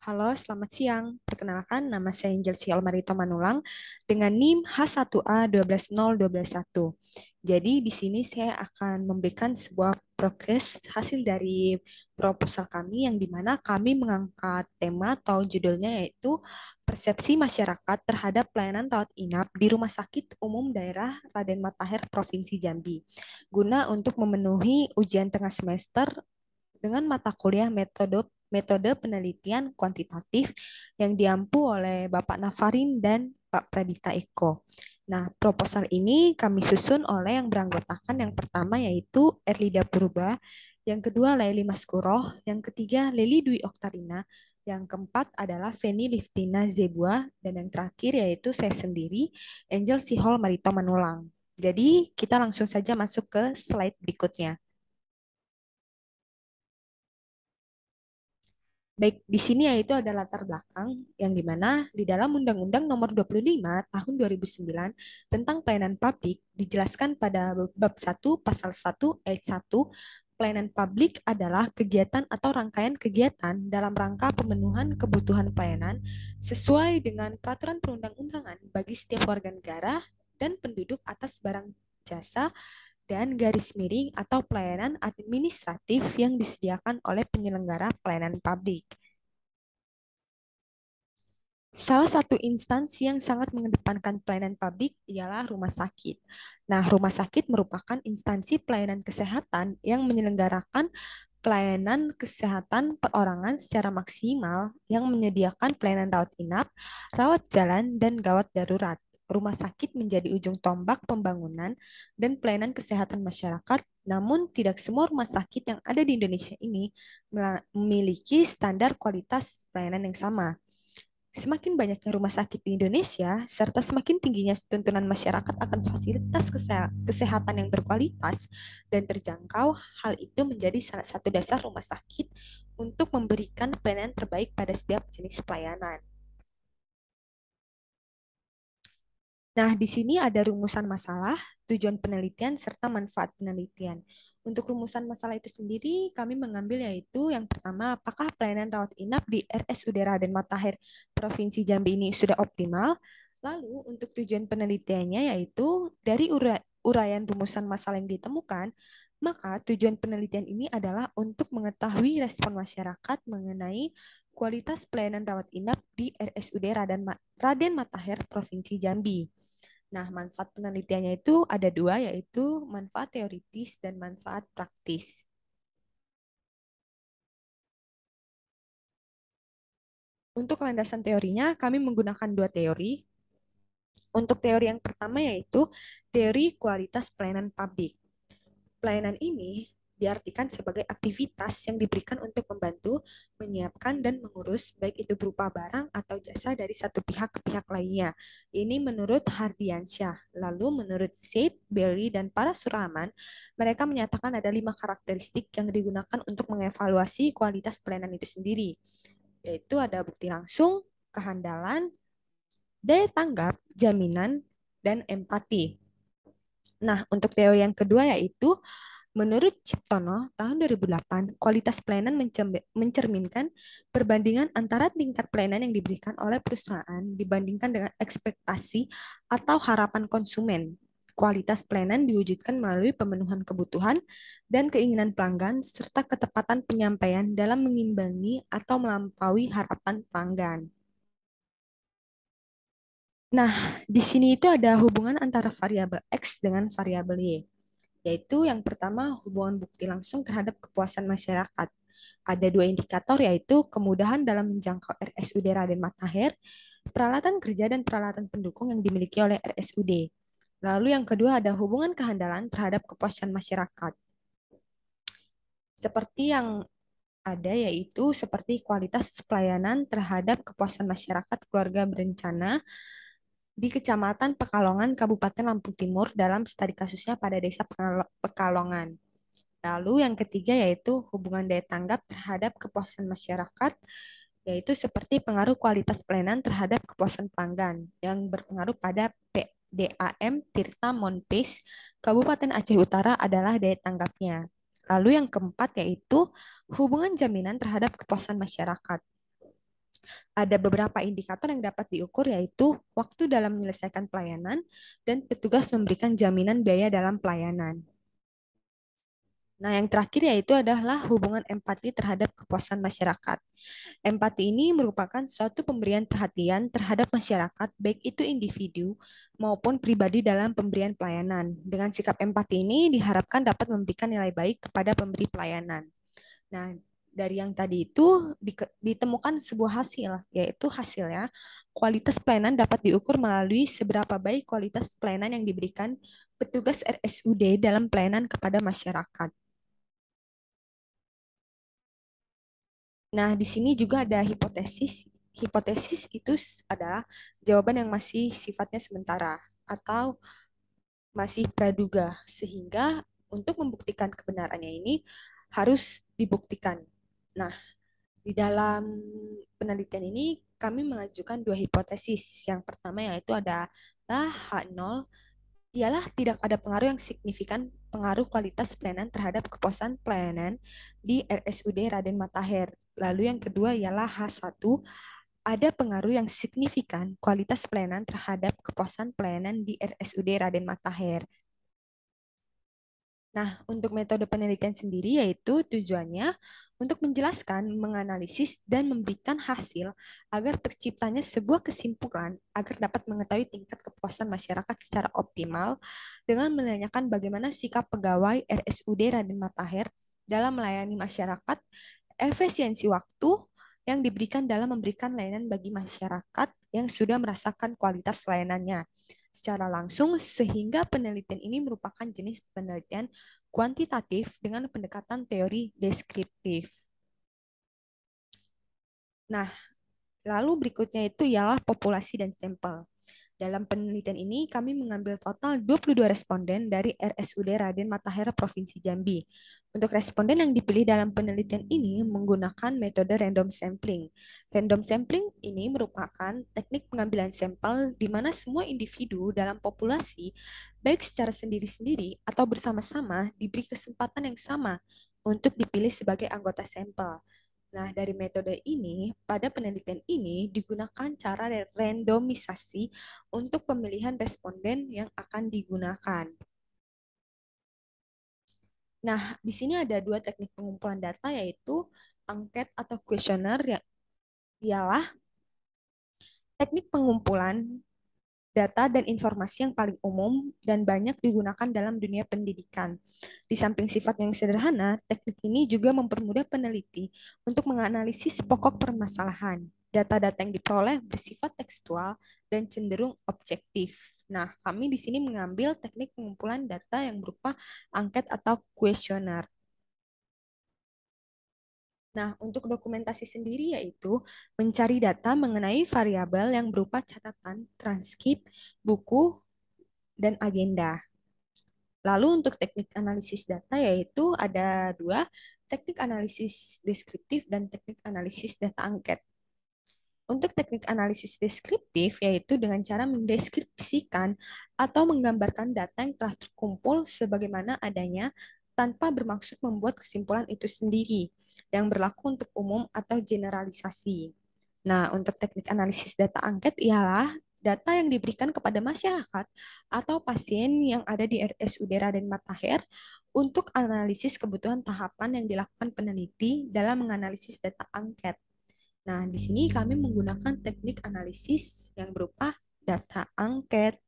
Halo, selamat siang. Perkenalkan, nama saya Angel Marito Manulang dengan NIM H1A 12012 1. Jadi, di sini saya akan memberikan sebuah progres hasil dari proposal kami yang dimana kami mengangkat tema atau judulnya yaitu persepsi masyarakat terhadap pelayanan rawat inap di Rumah Sakit Umum Daerah Raden Matahir Provinsi Jambi, guna untuk memenuhi ujian tengah semester dengan mata kuliah metode metode penelitian kuantitatif yang diampu oleh Bapak Nafarin dan Pak Pradita Eko. Nah, proposal ini kami susun oleh yang beranggotakan yang pertama yaitu Erlida Purba, yang kedua Laili Maskuroh, yang ketiga Leli Dwi Oktarina, yang keempat adalah Feni Liftina Zebua, dan yang terakhir yaitu saya sendiri, Angel Sihol Marito Manulang. Jadi, kita langsung saja masuk ke slide berikutnya. Baik, di sini yaitu ada latar belakang yang dimana di dalam Undang-Undang Nomor 25 Tahun 2009 tentang pelayanan publik dijelaskan pada bab 1 pasal 1 ayat 1, pelayanan publik adalah kegiatan atau rangkaian kegiatan dalam rangka pemenuhan kebutuhan pelayanan sesuai dengan peraturan perundang-undangan bagi setiap warga negara dan penduduk atas barang jasa dan garis miring atau pelayanan administratif yang disediakan oleh penyelenggara pelayanan publik. Salah satu instansi yang sangat mengedepankan pelayanan publik ialah rumah sakit. Nah, rumah sakit merupakan instansi pelayanan kesehatan yang menyelenggarakan pelayanan kesehatan perorangan secara maksimal yang menyediakan pelayanan rawat inap, rawat jalan, dan gawat darurat. Rumah sakit menjadi ujung tombak pembangunan dan pelayanan kesehatan masyarakat, namun tidak semua rumah sakit yang ada di Indonesia ini memiliki standar kualitas pelayanan yang sama. Semakin banyaknya rumah sakit di Indonesia, serta semakin tingginya tuntunan masyarakat akan fasilitas kesehatan yang berkualitas dan terjangkau, hal itu menjadi salah satu dasar rumah sakit untuk memberikan pelayanan terbaik pada setiap jenis pelayanan. Nah, di sini ada rumusan masalah, tujuan penelitian, serta manfaat penelitian. Untuk rumusan masalah itu sendiri, kami mengambil yaitu yang pertama, apakah pelayanan rawat inap di RSUD Raden Matahir Provinsi Jambi ini sudah optimal? Lalu, untuk tujuan penelitiannya yaitu dari uraian rumusan masalah yang ditemukan, maka tujuan penelitian ini adalah untuk mengetahui respon masyarakat mengenai kualitas pelayanan rawat inap di RSUD Raden Matahir Provinsi Jambi. Nah, manfaat penelitiannya itu ada dua, yaitu manfaat teoritis dan manfaat praktis. Untuk landasan teorinya, kami menggunakan dua teori. Untuk teori yang pertama yaitu teori kualitas pelayanan publik. Pelayanan ini diartikan sebagai aktivitas yang diberikan untuk membantu, menyiapkan, dan mengurus, baik itu berupa barang atau jasa dari satu pihak ke pihak lainnya. Ini menurut Hardiansyah. Lalu menurut Said, Berry, dan para suraman, mereka menyatakan ada 5 karakteristik yang digunakan untuk mengevaluasi kualitas pelayanan itu sendiri, yaitu ada bukti langsung, kehandalan, daya tanggap, jaminan, dan empati. Nah, untuk teori yang kedua yaitu menurut Ciptono tahun 2008, kualitas pelayanan mencerminkan perbandingan antara tingkat pelayanan yang diberikan oleh perusahaan dibandingkan dengan ekspektasi atau harapan konsumen. Kualitas pelayanan diwujudkan melalui pemenuhan kebutuhan dan keinginan pelanggan serta ketepatan penyampaian dalam mengimbangi atau melampaui harapan pelanggan. Nah, di sini itu ada hubungan antara variabel X dengan variabel Y, yaitu yang pertama hubungan bukti langsung terhadap kepuasan masyarakat. Ada dua indikator yaitu kemudahan dalam menjangkau RSUD Raden Matahir, peralatan kerja dan peralatan pendukung yang dimiliki oleh RSUD. Lalu yang kedua ada hubungan kehandalan terhadap kepuasan masyarakat. Seperti yang ada yaitu seperti kualitas pelayanan terhadap kepuasan masyarakat keluarga berencana di Kecamatan Pekalongan, Kabupaten Lampung Timur dalam studi kasusnya pada Desa Pekalongan. Lalu yang ketiga yaitu hubungan daya tanggap terhadap kepuasan masyarakat, yaitu seperti pengaruh kualitas pelayanan terhadap kepuasan pelanggan yang berpengaruh pada PDAM Tirta Monpes, Kabupaten Aceh Utara adalah daya tanggapnya. Lalu yang keempat yaitu hubungan jaminan terhadap kepuasan masyarakat. Ada beberapa indikator yang dapat diukur yaitu waktu dalam menyelesaikan pelayanan dan petugas memberikan jaminan biaya dalam pelayanan. Nah, yang terakhir yaitu adalah hubungan empati terhadap kepuasan masyarakat. Empati ini merupakan suatu pemberian perhatian terhadap masyarakat, baik itu individu maupun pribadi dalam pemberian pelayanan. Dengan sikap empati ini diharapkan dapat memberikan nilai baik kepada pemberi pelayanan. Nah, dari yang tadi itu ditemukan sebuah hasil, yaitu hasilnya kualitas pelayanan dapat diukur melalui seberapa baik kualitas pelayanan yang diberikan petugas RSUD dalam pelayanan kepada masyarakat. Nah, di sini juga ada hipotesis. Hipotesis itu adalah jawaban yang masih sifatnya sementara atau masih praduga, sehingga untuk membuktikan kebenarannya ini harus dibuktikan. Nah, di dalam penelitian ini kami mengajukan dua hipotesis. Yang pertama yaitu adalah H0 ialah tidak ada pengaruh yang signifikan pengaruh kualitas pelayanan terhadap kepuasan pelayanan di RSUD Raden Matahir. Lalu yang kedua ialah H1 ada pengaruh yang signifikan kualitas pelayanan terhadap kepuasan pelayanan di RSUD Raden Matahir. Nah, untuk metode penelitian sendiri yaitu tujuannya untuk menjelaskan, menganalisis, dan memberikan hasil agar terciptanya sebuah kesimpulan agar dapat mengetahui tingkat kepuasan masyarakat secara optimal dengan menanyakan bagaimana sikap pegawai RSUD Raden Matahir dalam melayani masyarakat, efisiensi waktu yang diberikan dalam memberikan layanan bagi masyarakat yang sudah merasakan kualitas layanannya secara langsung, sehingga penelitian ini merupakan jenis penelitian kuantitatif dengan pendekatan teori deskriptif. Nah, lalu berikutnya itu ialah populasi dan sampel. Dalam penelitian ini, kami mengambil total 22 responden dari RSUD Raden Matahir Provinsi Jambi. Untuk responden yang dipilih dalam penelitian ini menggunakan metode random sampling. Random sampling ini merupakan teknik pengambilan sampel di mana semua individu dalam populasi, baik secara sendiri-sendiri atau bersama-sama, diberi kesempatan yang sama untuk dipilih sebagai anggota sampel. Nah, dari metode ini, pada penelitian ini digunakan cara randomisasi untuk pemilihan responden yang akan digunakan. Nah, di sini ada dua teknik pengumpulan data, yaitu angket atau kuesioner, yang ialah teknik pengumpulan data dan informasi yang paling umum dan banyak digunakan dalam dunia pendidikan. Di samping sifat yang sederhana, teknik ini juga mempermudah peneliti untuk menganalisis pokok permasalahan. Data-data yang diperoleh bersifat tekstual dan cenderung objektif. Nah, kami di sini mengambil teknik pengumpulan data yang berupa angket atau kuesioner. Nah, untuk dokumentasi sendiri yaitu mencari data mengenai variabel yang berupa catatan, transkrip, buku, dan agenda. Lalu untuk teknik analisis data yaitu ada dua, teknik analisis deskriptif dan teknik analisis data angket. Untuk teknik analisis deskriptif yaitu dengan cara mendeskripsikan atau menggambarkan data yang telah terkumpul sebagaimana adanya tanpa bermaksud membuat kesimpulan itu sendiri yang berlaku untuk umum atau generalisasi. Nah, untuk teknik analisis data angket ialah data yang diberikan kepada masyarakat atau pasien yang ada di RSUD Raden Matahir untuk analisis kebutuhan tahapan yang dilakukan peneliti dalam menganalisis data angket. Nah, di sini kami menggunakan teknik analisis yang berupa data angket.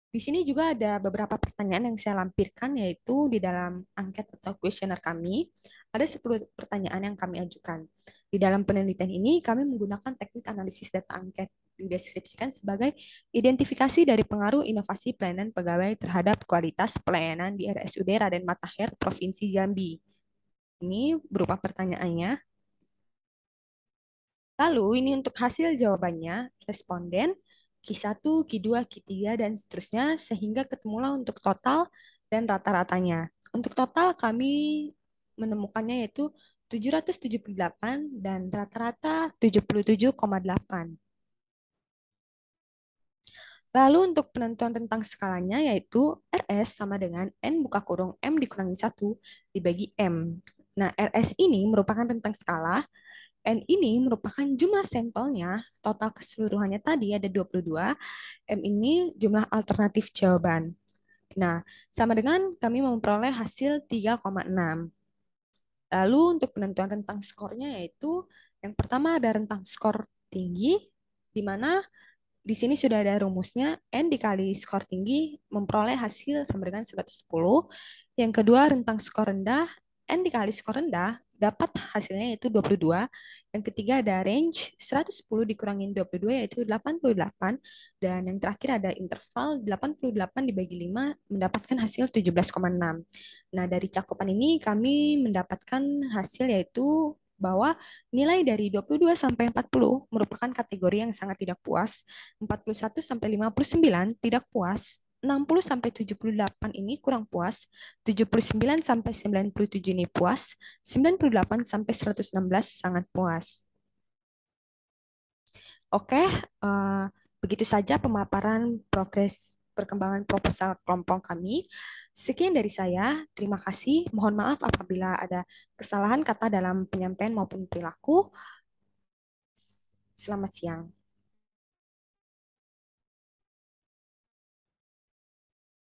Di sini juga ada beberapa pertanyaan yang saya lampirkan, yaitu di dalam angket atau kuesioner kami, ada 10 pertanyaan yang kami ajukan. Di dalam penelitian ini, kami menggunakan teknik analisis data angket, dideskripsikan sebagai identifikasi dari pengaruh inovasi pelayanan pegawai terhadap kualitas pelayanan di RSUD Raden Matahir, Provinsi Jambi. Ini berupa pertanyaannya. Lalu ini untuk hasil jawabannya, responden Q1, Q2, Q3, dan seterusnya, sehingga ketemulah untuk total dan rata-ratanya. Untuk total kami menemukannya yaitu 778 dan rata-rata 77,8. Lalu untuk penentuan rentang skalanya yaitu RS sama dengan N buka kurung M dikurangi 1 dibagi M. Nah, RS ini merupakan rentang skala N ini merupakan jumlah sampelnya, total keseluruhannya tadi ada 22, M ini jumlah alternatif jawaban. Nah, sama dengan kami memperoleh hasil 3,6. Lalu untuk penentuan rentang skornya yaitu yang pertama ada rentang skor tinggi, di mana di sini sudah ada rumusnya, N dikali skor tinggi memperoleh hasil sama dengan 110. Yang kedua, rentang skor rendah, N dikali skor rendah dapat hasilnya yaitu 22. Yang ketiga ada range 110 dikurangin 22 yaitu 88. Dan yang terakhir ada interval 88 dibagi 5 mendapatkan hasil 17,6. Nah, dari cakupan ini kami mendapatkan hasil yaitu bahwa nilai dari 22 sampai 40 merupakan kategori yang sangat tidak puas, 41 sampai 59 tidak puas, 60 sampai 78 ini kurang puas, 79 sampai 97 ini puas, 98 sampai 116 sangat puas. Oke, begitu saja pemaparan progres perkembangan proposal kelompok kami. Sekian dari saya. Terima kasih. Mohon maaf apabila ada kesalahan kata dalam penyampaian maupun perilaku. Selamat siang.